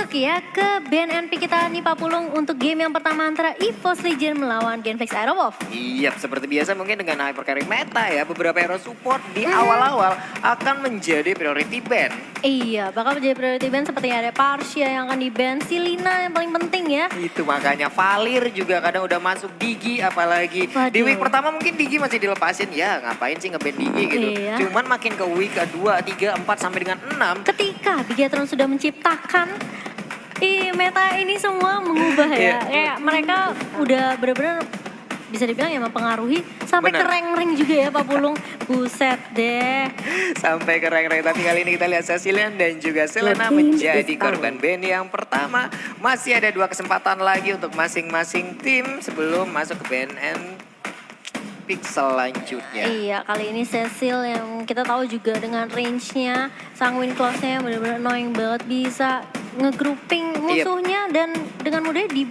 masuk ya ke BNNP kita nih Pak Pulung untuk game yang pertama antara EVOS Legend melawan Genflix Aerowolf. Iya, seperti biasa mungkin dengan hypercarry meta ya, beberapa hero support di awal-awal akan menjadi priority ban. Iya, bakal menjadi priority ban seperti ada Parsia yang akan di-ban, si Lina yang paling penting ya. Itu makanya Valir juga kadang udah masuk Digi apalagi. Waduh. Di week pertama mungkin Digi masih dilepasin, ya ngapain sih nge-ban Digi gitu. Iya. Cuman makin ke week ke-2, 3, 4 sampai dengan 6. Ketika Bigatron sudah menciptakan meta ini semua mengubah ya. Iya. Kayak mereka udah bener-bener bisa dibilang ya mempengaruhi sampai Bener. ke rank-rank juga ya Pak Pulung. Buset deh. Sampai ke rank-rank, tapi kali ini kita lihat Cecilian dan juga Selena menjadi korban ban yang pertama. Masih ada 2 kesempatan lagi untuk masing-masing tim sebelum masuk ke BNN pick selanjutnya. Iya, kali ini Cecil yang kita tahu juga dengan range-nya, Sanguine Claws-nya yang benar-benar annoying banget, bisa nge-grouping musuhnya dan dengan mudahnya di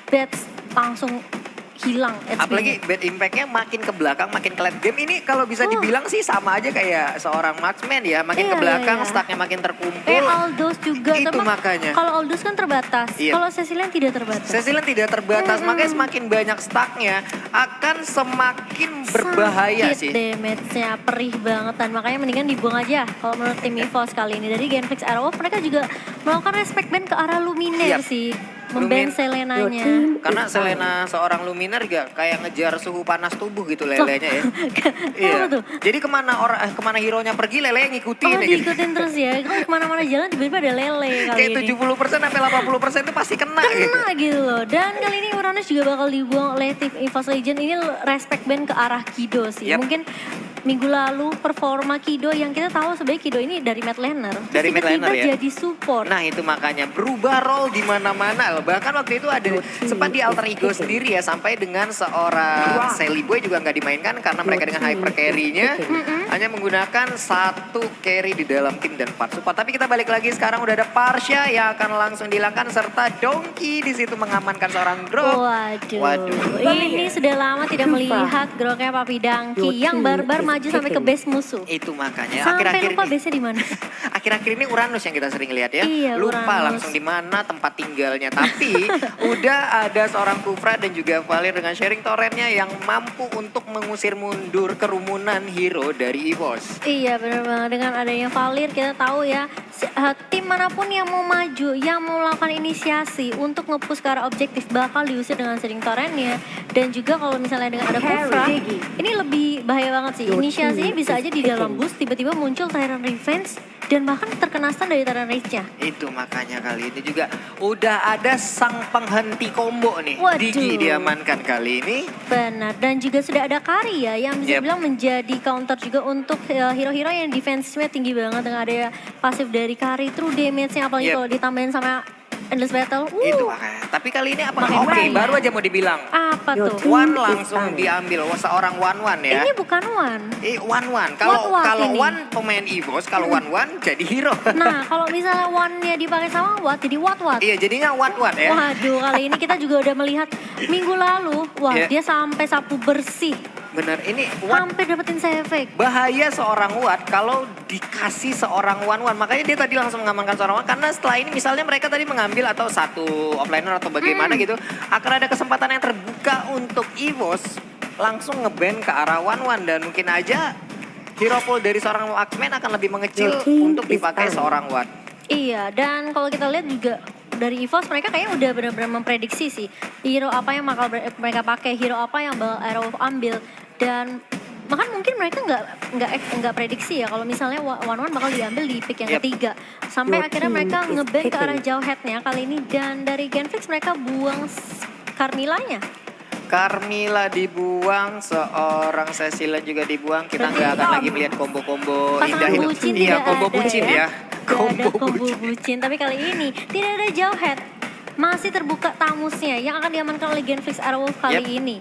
bats langsung hilang HP-nya. Apalagi bad impact-nya makin ke belakang, makin ke late game. Ini kalau bisa dibilang sih sama aja kayak seorang marksman ya. Makin Iya, ke belakang, iya, iya. stacknya makin terkumpul. Aldous juga. Itu Cuma makanya. kalau Aldous kan terbatas, Iya. kalau Cecilian tidak terbatas. Cecilian tidak terbatas, makanya semakin banyak stacknya akan semakin berbahaya Sakit sih. damage-nya, perih banget. Dan makanya mendingan dibuang aja kalau menurut tim EVOS kali ini. Dari Genflix Aerowolf mereka juga melakukan respect ban ke arah Luminaire Yap. sih. Memban Selenanya. Karena Selena seorang Luminaire juga kayak ngejar suhu panas tubuh gitu lelenya ya. Kenapa tuh? Jadi kemana hero-nya pergi, lele ngikutin Oh ya gitu. diikutin terus ya, kalau kemana-mana jalan tiba-tiba ada lele kali Kayak ini. 70% sampai 80% itu pasti kena gitu. Kena gitu loh. Dan kali ini Uranus juga bakal dibuang oleh tim EVOS Legend. Ini respect ban ke arah Kido sih. Yap. Mungkin minggu lalu performa Kido yang kita tahu sebenarnya Kido ini dari mid laner. Dari mid laner Tiba-tiba ya. jadi support. Nah itu makanya berubah role di mana-mana loh. Bahkan waktu itu ada sempat di alter ego sendiri ya, sampai dengan seorang Sally Boy juga nggak dimainkan karena mereka dengan hyper carry-nya hanya menggunakan 1 carry di dalam tim dan 4 support. Tapi kita balik lagi, sekarang udah ada Parsia yang akan langsung dihilangkan serta Donkey di situ mengamankan seorang drop. Waduh. Ini sudah lama tidak melihat groknya Papi Dangki yang barbar maju sampai ke base musuh. Itu makanya Sampai akhir-akhir lupa ini. base-nya di mana. Akhir-akhir ini Uranus yang kita sering lihat ya. Iya, Lupa Uranus. langsung di mana tempat tinggalnya. Tapi udah ada seorang Kufra dan juga Valir dengan sharing torrentnya yang mampu untuk mengusir mundur kerumunan hero dari EVOS. Iya benar banget, dengan adanya Valir kita tahu ya tim manapun yang mau maju, yang mau melakukan inisiasi untuk nge-push ke arah objektif bakal diusir dengan sharing torrentnya. Dan juga kalau misalnya dengan ada Kufra, ini lebih bahaya banget sih. Inisiasinya bisa aja di dalam boost tiba-tiba muncul Tyrant Revenge dan bahkan terkena stun dari Tyrant Rage-nya. Itu makanya kali ini juga udah ada sang penghenti combo nih. Waduh. Digi diamankan kali ini. Benar, dan juga sudah ada Kari ya yang bisa Yep. bilang menjadi counter juga untuk hero-hero yang defense-nya tinggi banget dengan ada pasif dari Kari, true damage-nya apalagi Yep. kalau ditambahin sama Endless Battle. Itu makanya. Tapi kali ini apa? Makin Oke, banyak. baru aja mau dibilang. Apa tuh? One langsung diambil, seorang one ya. Ini bukan one. One. Kalau What kalau ini? one pemain EVOS, kalau one jadi hero. Nah, kalau misalnya one-nya dipakai sama what, jadi what? Iya, jadinya one ya. Waduh, kali ini kita juga udah melihat minggu lalu, wah Iya. dia sampai sapu bersih, Bener, ini one hampir dapetin efek. bahaya seorang Watt kalau dikasih seorang one. Makanya dia tadi langsung mengamankan seorang Watt. Karena setelah ini misalnya mereka tadi mengambil atau satu offliner atau bagaimana gitu, akan ada kesempatan yang terbuka untuk EVOS langsung ngeban ke arah one. Dan mungkin aja hero pool dari seorang marksman akan lebih mengecil untuk dipakai seorang Watt. Iya, dan kalau kita lihat juga dari EVOS mereka kayaknya udah benar-benar memprediksi sih hero apa yang bakal mereka pakai, hero apa yang bakal Aerowolf ambil, dan bahkan mungkin mereka nggak prediksi ya kalau misalnya one bakal diambil di pick yang Yep. ketiga, sampai akhirnya mereka nge-ban ke arah jauh headnya kali ini. Dan dari Genflix mereka buang Carmilla-nya. Carmilla dibuang, seorang Cecilian juga dibuang. Kita nggak akan lagi melihat combo-combo Pasangan indah itu. bucin Iya, tidak combo ada bucin ya. Tidak ada combo bucin. Tapi kali ini tidak ada jauh head. Masih terbuka tamusnya yang akan diamankan oleh Genflix Aerowolf kali Yep. ini.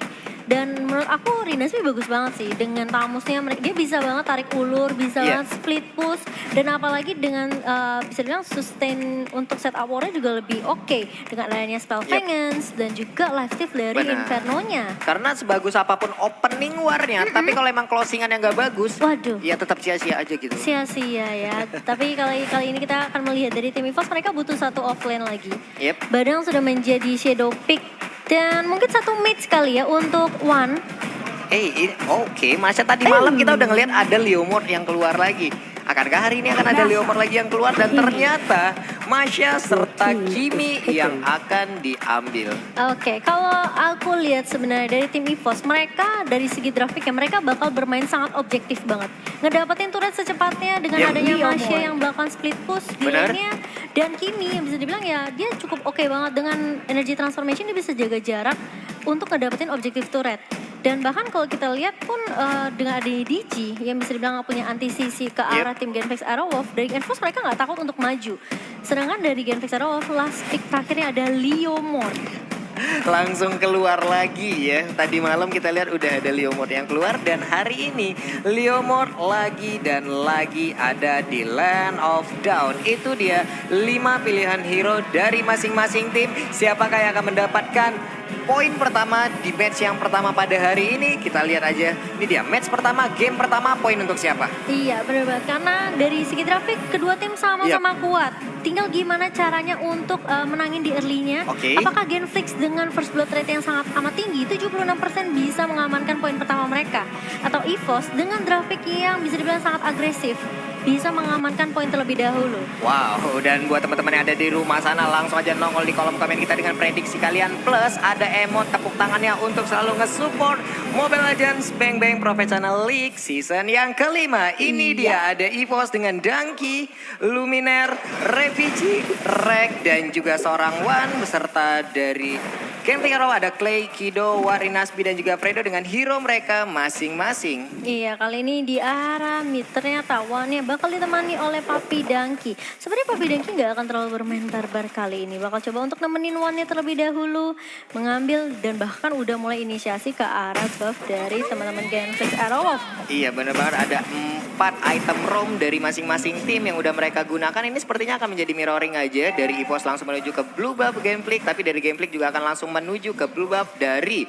Dan menurut aku Rinasmi bagus banget sih dengan Tamusnya, dia bisa banget tarik ulur, bisa Iya. banget split push, dan apalagi dengan bisa dibilang sustain untuk setup war-nya juga lebih oke dengan adanya spell Vengeance dan juga lifesteal dari Benar. Inferno-nya. Karena sebagus apapun opening war-nya, tapi kalau emang closingan yang gak bagus, Waduh. ya tetap sia-sia aja gitu. Sia-sia ya. Tapi kali ini kita akan melihat dari tim EVOS mereka butuh satu offlane lagi. Yep. Badang sudah menjadi shadow pick dan mungkin satu mid sekali ya untuk One. Oke, masa tadi malam kita udah ngeliat ada Leomord yang keluar lagi. Akankah hari ini akan ada Leomord lagi yang keluar dan ternyata Masya serta Kimi yang akan diambil. Oke, kalau aku lihat sebenarnya dari tim EVOS, mereka dari segi grafiknya mereka bakal bermain sangat objektif banget. Ngedapetin turret secepatnya dengan Yep. adanya Masya yang belakang split push di Benar. lane-nya. Dan Kimi yang bisa dibilang ya dia cukup oke banget dengan energy transformation, dia bisa jaga jarak untuk ngedapetin objektif turret. Dan bahkan kalau kita lihat pun dengan adanya DG yang bisa dibilang punya anti-CC ke arah tim Genflex Arrowwolf, dari Genflex mereka nggak takut untuk maju. Sedangkan dari Genflex Arrowwolf last pick terakhirnya ada Leomord. Langsung keluar lagi ya. Tadi malam kita lihat udah ada Leomord yang keluar dan hari ini Leomord lagi dan lagi ada di Land of Dawn. Itu dia 5 pilihan hero dari masing-masing tim. Siapakah yang akan mendapatkan poin pertama di match yang pertama pada hari ini? Kita lihat aja. Ini dia match pertama, game pertama, poin untuk siapa? Iya benar banget, karena dari segi grafik kedua tim sama-sama kuat. Tinggal gimana caranya untuk menangin di early-nya. Oke. Apakah Genflix dengan first blood rate yang sangat amat tinggi, 76% bisa mengamankan poin pertama mereka. Atau EVOS dengan grafik yang bisa dibilang sangat agresif, bisa mengamankan poin terlebih dahulu. Wow, dan buat teman-teman yang ada di rumah sana langsung aja nongol di kolom komen kita dengan prediksi kalian. Plus ada emot tepuk tangannya untuk selalu nge-support Mobile Legends Bang Bang Professional League season yang kelima. Ini dia ada EVOS dengan Danki, Luminaire, Refugee, Rek, dan juga seorang One beserta dari Genflex Arrow ada Clay, Kido, Warinasbi, dan juga Fredo dengan hero mereka masing-masing. Iya, kali ini di arah mid ternyata One-nya bakal ditemani oleh Papi Dangki. Sebenarnya Papi Dangki nggak akan terlalu bermain barbar kali ini. Bakal coba untuk nemenin One-nya terlebih dahulu, mengambil dan bahkan udah mulai inisiasi ke arah buff dari teman-teman Genflex Arrowwolf. Iya benar banget, ada 4 item roam dari masing-masing tim yang udah mereka gunakan. Ini sepertinya akan menjadi mirroring aja dari EVOS langsung menuju ke blue buff Genflex. Tapi dari Genflex juga akan langsung menuju ke blue buff dari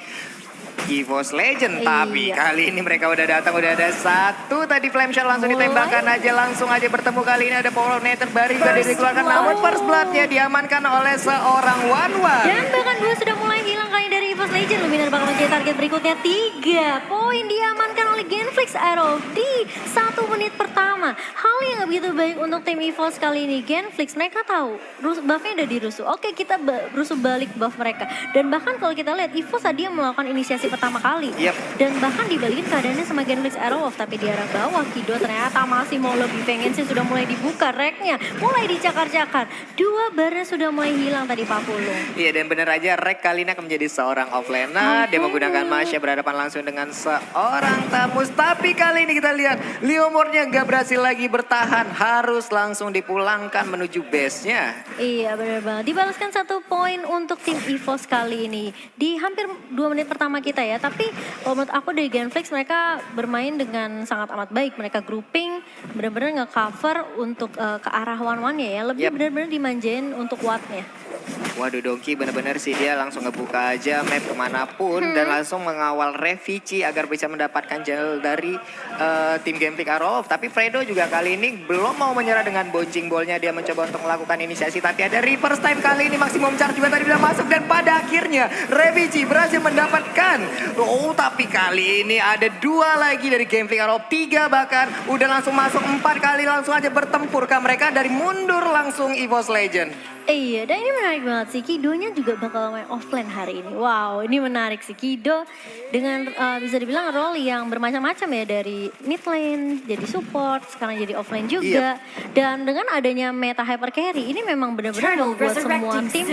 EVOS Legend. Tapi kali ini mereka udah datang, udah ada satu tadi flame shot langsung ditembakkan aja, langsung aja bertemu. Kali ini ada power nature baru juga dikeluarkan, namun first bloodnya diamankan oleh seorang One. Dan bahkan dua sudah mulai hilang kali dari EVOS Legend. Luminar bakal menjadi target berikutnya. 3 poin diamankan oleh Genflex Arrow di 1 menit pertama. Hal yang gak begitu baik untuk tim EVOS kali ini. Genflex mereka tahu buffnya udah dirusuh. Oke, kita rusuh balik buff mereka. Dan bahkan kalau kita lihat EVOS tadi yang melakukan inisiasi pertama kali. Dan bahkan dibalikin keadaannya sama Genflex Arrowwolf. Tapi di arah bawah Kido ternyata masih mau lebih pengen sih, sudah mulai dibuka reknya. Mulai dicakar-cakar. 2 barnya sudah mulai hilang tadi Pak Pulung. Iya, dan bener aja Rek kali ini akan menjadi seorang offlaner. Dia menggunakan Masya berhadapan langsung dengan seorang Tamus. Tapi kali ini kita lihat Leomordnya gak berhasil lagi bertahan. Harus langsung dipulangkan menuju base-nya. Iya benar banget. Dibalaskan 1 poin untuk tim EVOS kali ini. Di hampir 2 menit pertama kita ya. Tapi kalau menurut aku dari Genflex mereka bermain dengan sangat amat baik. Mereka grouping, benar-benar nge-cover untuk ke arah one-one-nya ya. Lebih benar-benar dimanjain untuk wattnya. Waduh, Dongki bener-bener sih dia langsung ngebuka aja map kemanapun dan langsung mengawal Refugee agar bisa mendapatkan jalan dari tim Genflex Arrow. Tapi Fredo juga kali ini belum mau menyerah dengan bouncing ball-nya. Dia mencoba untuk melakukan inisiasi, tapi ada reverse time kali ini. Maximum charge juga tadi bilang masuk dan pada akhirnya Refugee berhasil mendapatkan. Oh, tapi kali ini ada 2 lagi dari Genflex Arrow, 3 bahkan udah langsung masuk 4 kali langsung aja bertempur ke mereka dari mundur langsung EVOS Legend. Iya, dan ini menarik banget sih. Kidonya juga bakal main offline hari ini. Wow, ini menarik sih. Kido dengan bisa dibilang role yang bermacam-macam ya. Dari mid lane, jadi support, sekarang jadi offline juga. Dan dengan adanya meta hyper carry, ini memang benar-benar membuat semua tim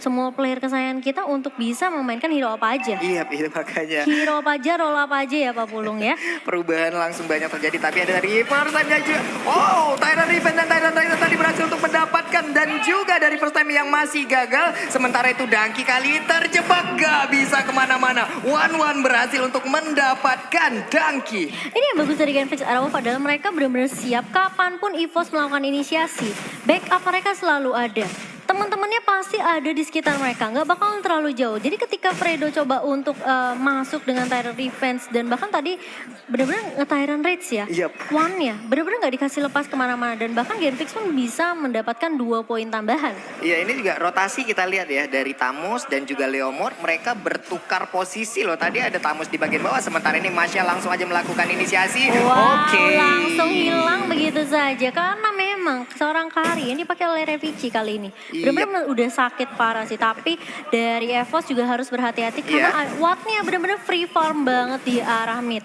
semua player kesayangan kita untuk bisa memainkan hero apa aja. Iya, makanya. Hero apa aja, role apa aja ya Pak Pulung ya. Perubahan langsung banyak terjadi, tapi ada dari first time juga. Oh, Tyrant Revenge dan Tyrant Rider tadi berhasil untuk mendapatkan, dan juga dari first time yang masih gagal. Sementara itu Dangki kali ini terjebak, gak bisa kemana-mana. One berhasil untuk mendapatkan Dangki. Ini yang bagus dari Genflix Arrow adalah mereka benar-benar siap kapanpun EVOS melakukan inisiasi. Backup mereka selalu ada. Teman-temannya pasti ada di sekitar mereka, nggak bakalan terlalu jauh. Jadi ketika Fredo coba untuk masuk dengan Tyrant Defense dan bahkan tadi benar-benar nge-Tyrant Rage ya. Yep. One-nya benar-benar nggak dikasih lepas kemana-mana dan bahkan Genflix pun bisa mendapatkan 2 poin tambahan. Iya, ini juga rotasi kita lihat ya dari Tamus dan juga Leomord, mereka bertukar posisi loh. Tadi ada Tamus di bagian bawah, sementara ini Masya langsung aja melakukan inisiasi. Wow, Oke. langsung hilang begitu saja karena memang seorang Kari yang dipakai oleh Revici kali ini. Benar-benar udah sakit parah sih, tapi dari EVOS juga harus berhati-hati karena Wattnya benar-benar free farm banget di arah mid.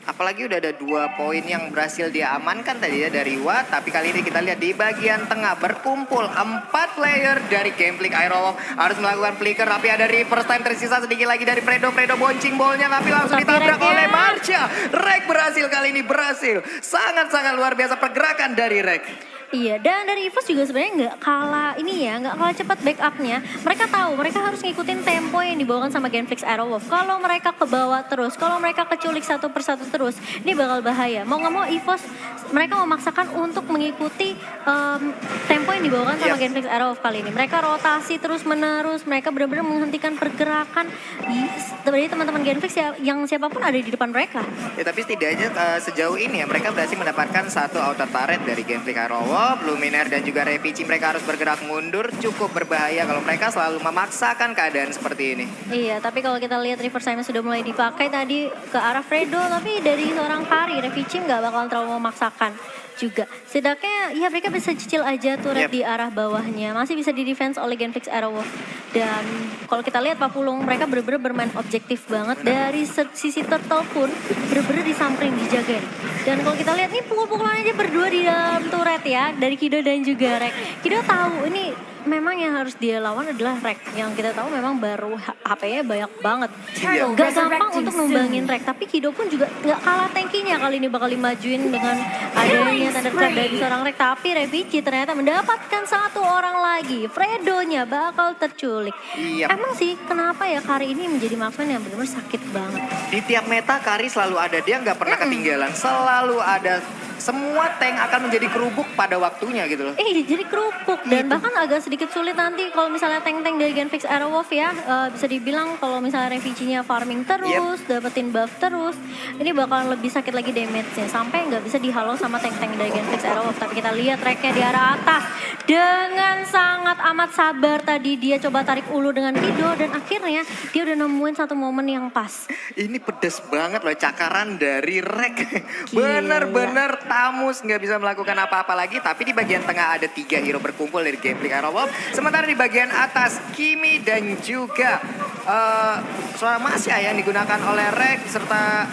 Apalagi udah ada 2 poin yang berhasil dia amankan tadi ya dari Watt. Tapi kali ini kita lihat di bagian tengah berkumpul 4 player dari Gameplay Aerowolf. Harus melakukan flicker, tapi ada reverse time tersisa sedikit lagi dari Fredo. Fredo boncing bolnya tapi langsung ditabrak oleh Marsha. Rek berhasil kali ini, berhasil. Sangat-sangat luar biasa pergerakan dari Rek. Iya, dan dari EVOS juga sebenarnya nggak kalah ini ya, nggak kalah cepat backupnya. Mereka tahu mereka harus ngikutin tempo yang dibawakan sama Genflix Aerowolf. Kalau mereka ke bawah terus, kalau mereka keculik satu persatu terus, ini bakal bahaya. Mau nggak mau EVOS mereka memaksakan untuk mengikuti tempo yang dibawakan sama Genflix Aerowolf kali ini. Mereka rotasi terus menerus, mereka benar-benar menghentikan pergerakan dari teman-teman Genflix yang siapapun ada di depan mereka. Ya, tapi setidaknya sejauh ini ya mereka berhasil mendapatkan satu outer turret dari Gameplay Aerowolf. Luminaire dan juga Revici, mereka harus bergerak mundur, cukup berbahaya kalau mereka selalu memaksakan keadaan seperti ini. Iya, tapi kalau kita lihat reverse time sudah mulai dipakai tadi ke arah Fredo, tapi dari seorang Kari, Revici nggak bakalan terlalu memaksakan juga. Setidaknya ya mereka bisa cicil aja turret di arah bawahnya, masih bisa di defense oleh Genflix Aerowolf. Dan kalau kita lihat Pak Pulung, mereka bener-bener bermain objektif banget. Dari sisi turtle pun bener-bener disamperin, dijagain. Dan kalau kita lihat nih pukul-pukulan aja berdua di dalam turret ya, dari Kido dan juga Rek. Kido tahu ini memang yang harus dia lawan adalah Rek. Yang kita tahu memang baru HP-nya banyak banget. Gak gampang untuk numbangin Rek, tapi Kido pun juga gak kalah tankinya kali ini bakal dimajuin dengan adanya Thunderclap dari seorang Rek. Tapi Revici ternyata mendapatkan satu orang lagi, Fredo-nya bakal terculik. Emang sih kenapa ya Kari ini menjadi marksman yang benar-benar sakit banget. Di tiap meta Kari selalu ada, dia nggak pernah ketinggalan, selalu ada. Semua tank akan menjadi kerubuk pada waktunya gitu loh. Jadi kerupuk dan bahkan agak sedikit sulit nanti kalau misalnya tank-tank dari Genflix Aerowolf ya, bisa dibilang kalau misalnya Revici-nya farming terus, dapetin buff terus, ini bakalan lebih sakit lagi damage-nya sampai nggak bisa dihalau sama tank-tank dari Genflix Aerowolf. Tapi kita lihat Reknya di arah atas dengan sangat amat sabar tadi dia coba tarik ulu dengan Kido dan akhirnya dia udah nemuin satu momen yang pas. Ini pedes banget loh cakaran dari Rek. Bener-bener Tamus nggak bisa melakukan apa-apa lagi, tapi di bagian tengah ada 3 hero berkumpul dari Gameplay Aerowolf. Sementara di bagian atas Kimi dan juga suara Masya yang digunakan oleh Rek serta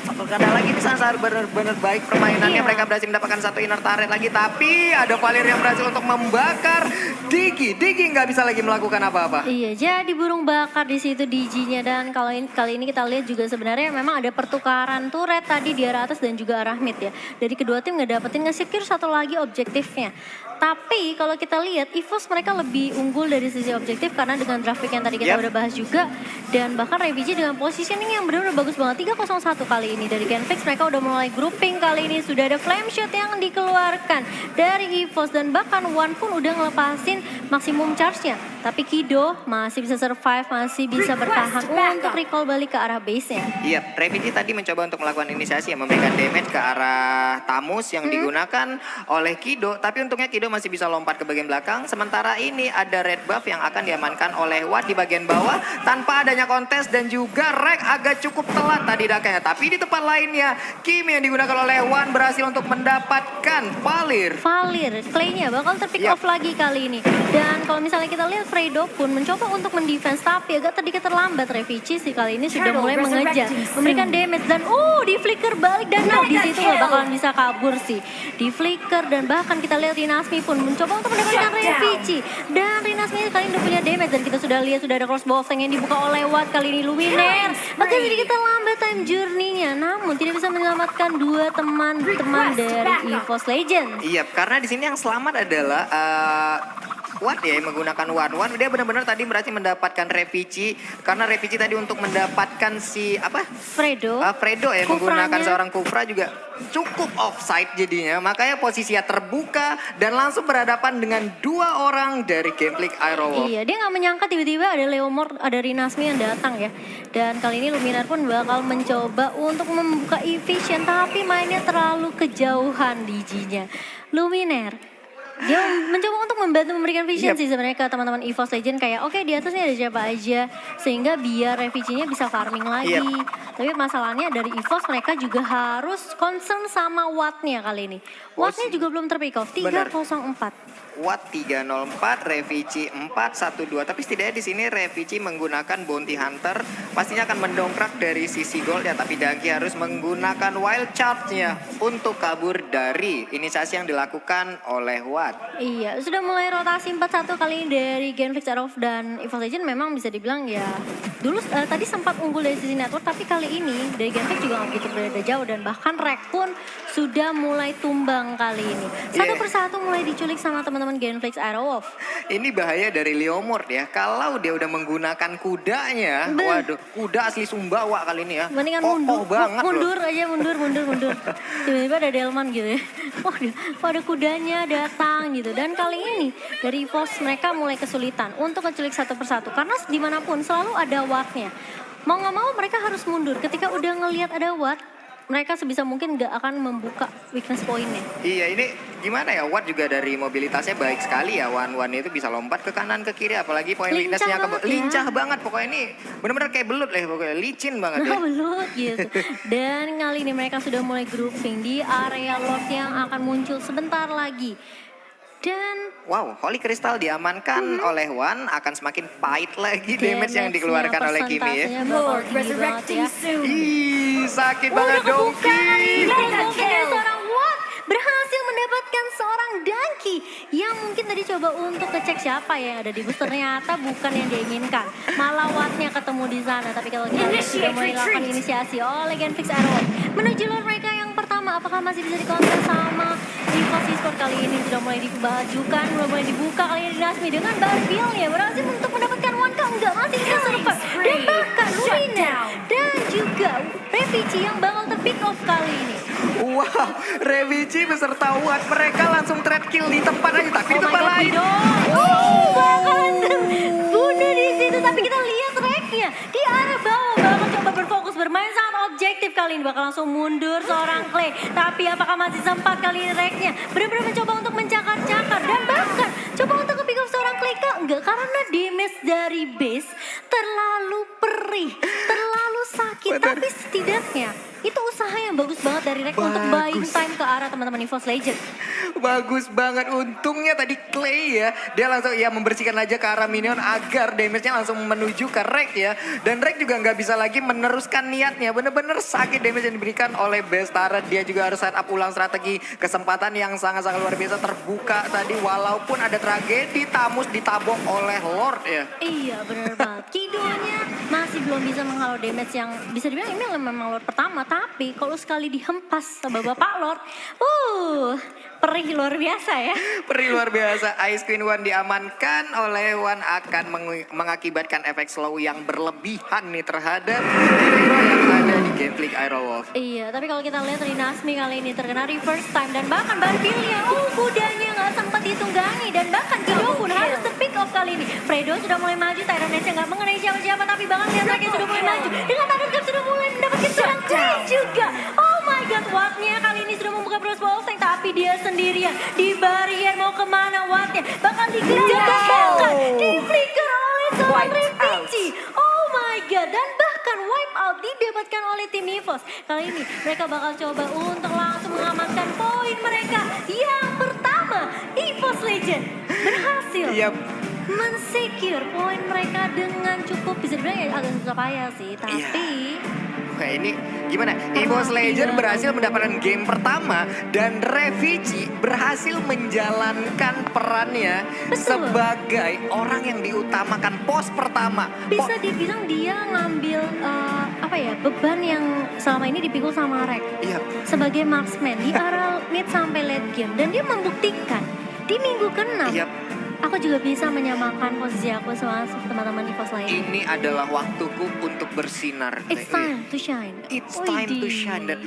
satu kata lagi di sana benar-benar baik permainannya. Mereka berhasil mendapatkan satu inner turret lagi, tapi ada Valir yang berhasil untuk membakar Digi. Digi nggak bisa lagi melakukan apa-apa. Iya, jadi burung bakar di situ Digi-nya. Dan kali ini kita lihat juga sebenarnya memang ada pertukaran turret tadi di arah atas dan juga arah mid ya. Dari kedua tim nge-secure satu lagi objektifnya. Tapi kalau kita lihat EVOS mereka lebih unggul dari sisi objektif karena dengan grafik yang tadi kita udah bahas juga. Dan bahkan Revici dengan positioning yang benar-benar bagus banget. 301 kali ini dari Genflix, mereka udah mulai grouping kali ini. Sudah ada flame shot yang dikeluarkan dari EVOS dan bahkan One pun udah ngelepasin maksimum charge-nya. Tapi Kido masih bisa survive, masih bisa bertahan untuk recall balik ke arah base-nya. Iya, Revici tadi mencoba untuk melakukan inisiasi yang memberikan damage ke arah Tamus yang digunakan oleh Kido. Tapi untungnya Kido masih bisa lompat ke bagian belakang. Sementara ini ada red buff yang akan diamankan oleh Watt di bagian bawah tanpa adanya kontes dan juga Rek agak cukup telat tadi dakanya. Tapi di tempat lainnya Kimi yang digunakan oleh Wan berhasil untuk mendapatkan Valir. Clay-nya bakal terpick off lagi kali ini. Dan kalau misalnya kita lihat Fredo pun mencoba untuk mendefense tapi agak sedikit terlambat. Revici sih kali ini sudah mulai mengejar, memberikan damage dan di flicker balik dan di situ nggak bakalan bisa kabur sih. Di flicker dan bahkan kita lihat Rinasmi pun mencoba untuk mendapatkan Revici dan Rinasmi kali ini udah punya damage dan kita sudah lihat sudah ada crossbow of tank yang dibuka oleh Watt kali ini Luminer. Agak sedikit terlambat time journey-nya namun tidak bisa menyelamatkan dua teman-teman dari EVOS Legends. Iya, karena di sini yang selamat adalah Watt ya, yang menggunakan One. Dia benar-benar tadi berarti mendapatkan Revici karena Revici tadi untuk mendapatkan si Fredo ya, menggunakan Kufranya. seorang Kufra juga cukup offside jadinya, makanya posisinya terbuka dan langsung berhadapan dengan dua orang dari Gameplay Aerowolf. Iya, dia nggak menyangka tiba-tiba ada Leomord, ada Rinasmi yang datang ya. Dan kali ini Luminar pun bakal mencoba untuk membuka Evision tapi mainnya terlalu kejauhan DJ-nya. Luminar dia mencoba untuk membantu memberikan vision sih sebenarnya ke teman-teman EVOS Legend kayak oke, di atasnya ada siapa aja sehingga biar Revici-nya bisa farming lagi. Tapi masalahnya dari EVOS mereka juga harus concern sama Watt-nya kali ini. Watt-nya juga belum terpick off 304. Watt 304, Revici 412. Tapi setidaknya di sini Revici menggunakan Bounty Hunter pastinya akan mendongkrak dari sisi gold ya. Tapi Dangki harus menggunakan Wild Charge-nya untuk kabur dari inisiasi yang dilakukan oleh Watt. Iya, sudah mulai rotasi 4-1 kali ini dari Genflix Aerowolf dan EVOS Legend memang bisa dibilang ya dulu tadi sempat unggul dari sisi network tapi kali ini dari Genflix juga nggak begitu berada jauh dan bahkan Rek pun sudah mulai tumbang kali ini. Satu persatu mulai diculik sama teman-teman Genflix Aerowolf. Ini bahaya dari Leomord ya. Kalau dia udah menggunakan kudanya, waduh, kuda asli Sumbawa kali ini ya. Mendingan mundur aja, mundur. Tiba-tiba ada Delman gitu ya. Wah, ada kudanya datang gitu. Dan kali ini dari EVOS mereka mulai kesulitan untuk menculik satu persatu. Karena dimanapun selalu ada Watt-nya. Mau nggak mau mereka harus mundur. Ketika udah ngelihat ada Watt, mereka sebisa mungkin nggak akan membuka weakness point-nya. Iya, ini gimana ya, Watt juga dari mobilitasnya baik sekali ya. One itu bisa lompat ke kanan ke kiri, apalagi point weakness-nya lincah banget. Pokoknya ini benar-benar kayak belut lah, pokoknya licin banget ya. Belut gitu. Dan kali ini mereka sudah mulai grouping di area Lord yang akan muncul sebentar lagi. Dan wow, Holy Crystal diamankan oleh One, akan semakin pahit lagi damage yang dikeluarkan oleh Kimi ya. Lord resurrecting soon. Ih, sakit banget Donkey. Seorang Watt berhasil mendapatkan seorang Dangki yang mungkin tadi coba untuk ngecek siapa yang ada di boost, ternyata bukan yang dia inginkan. Malah Watt-nya ketemu di sana. Tapi kalau kita lihat sudah mulai dilakukan inisiasi oleh Genflix Aerowolf menuju Lord mereka yang pertama. Apakah masih bisa dikontrol sama EVOS Esports kali ini? Sudah mulai dibajukan, sudah mulai dibuka kali ini Rinasmi dengan Barbielnya berhasil untuk mendapatkan one count. Enggak, masih bisa survive. Dan bahkan Lumina dan juga Revici yang bakal terpick off kali ini. Wow, Revici beserta Watt mereka langsung trade kill di tempat aja, tapi di tempat lain. Bakalan bunuh di situ, tapi kita lihat Reknya di arah bawah bakal coba berfokus bermain sangat objektif kali ini, bakal langsung mundur seorang Clay. Tapi apakah masih sempat kali ini Reknya benar-benar mencoba untuk mencakar-cakar dan bahkan coba untuk nge-pick off seorang Clay kah? Enggak, karena damage dari base terlalu perih, terlalu sakit. Tapi setidaknya itu usaha yang bagus banget dari Rek untuk buying time ke arah teman-teman EVOS Legend. Bagus banget, untungnya tadi Clay ya, dia langsung ya membersihkan aja ke arah minion agar damage-nya langsung menuju ke Rek ya. Dan Rek juga nggak bisa lagi meneruskan niatnya, bener-bener sakit damage yang diberikan oleh Bestara. Dia juga harus set up ulang strategi, kesempatan yang sangat-sangat luar biasa terbuka tadi. Walaupun ada tragedi, Tamus ditabok oleh Lord ya. Iya bener banget, Kidonya masih belum bisa menghalau damage yang bisa dibilang ini memang Lord pertama. Tapi kalau sekali dihempas sama Bapak Lord, perih luar biasa ya. Perih luar biasa. Ice Queen One diamankan oleh One, akan mengakibatkan efek slow yang berlebihan nih terhadap hero yang ada di Gameplay Aerowolf. Iya, tapi kalau kita lihat Rinasmi kali ini terkena reverse time dan bahkan Barbilnya, kudanya nggak sempat ditunggangi dan bahkan Kido pun harus pick off kali ini. Fredo sudah mulai maju, Tyrannus nggak mengenai siapa-siapa, tapi bahkan lihat mereka sudah mulai maju dengan Thunder Cap sudah mulai mendapatkan serang juga. Oh my god, Watt-nya kali ini sudah membuka crossbow tank, tapi dia sendirian di barrier. Mau kemana Watt-nya? Bakal dikejar dan bahkan di flicker oleh seorang Revici. Oh my god, dan bahkan wipe out didapatkan oleh tim EVOS. Kali ini mereka bakal coba untuk langsung mengamankan poin mereka yang pertama. EVOS Legend berhasil. Yap. men-secure poin mereka dengan cukup, bisa dibilang ya agak susah payah sih, tapi Wah ini gimana? EVOS Legend berhasil mendapatkan game pertama dan Revigi berhasil menjalankan perannya sebagai orang yang diutamakan pos pertama. bisa dibilang dia ngambil beban yang selama ini dipikul sama Rek Iya, sebagai marksman di arah mid sampai late game, dan dia membuktikan di minggu ke-6 iya. aku juga bisa menyamakan posisi aku sama teman-teman EVOS lain. Ini adalah waktuku untuk bersinar. It's time to shine. It's time to shine. Dan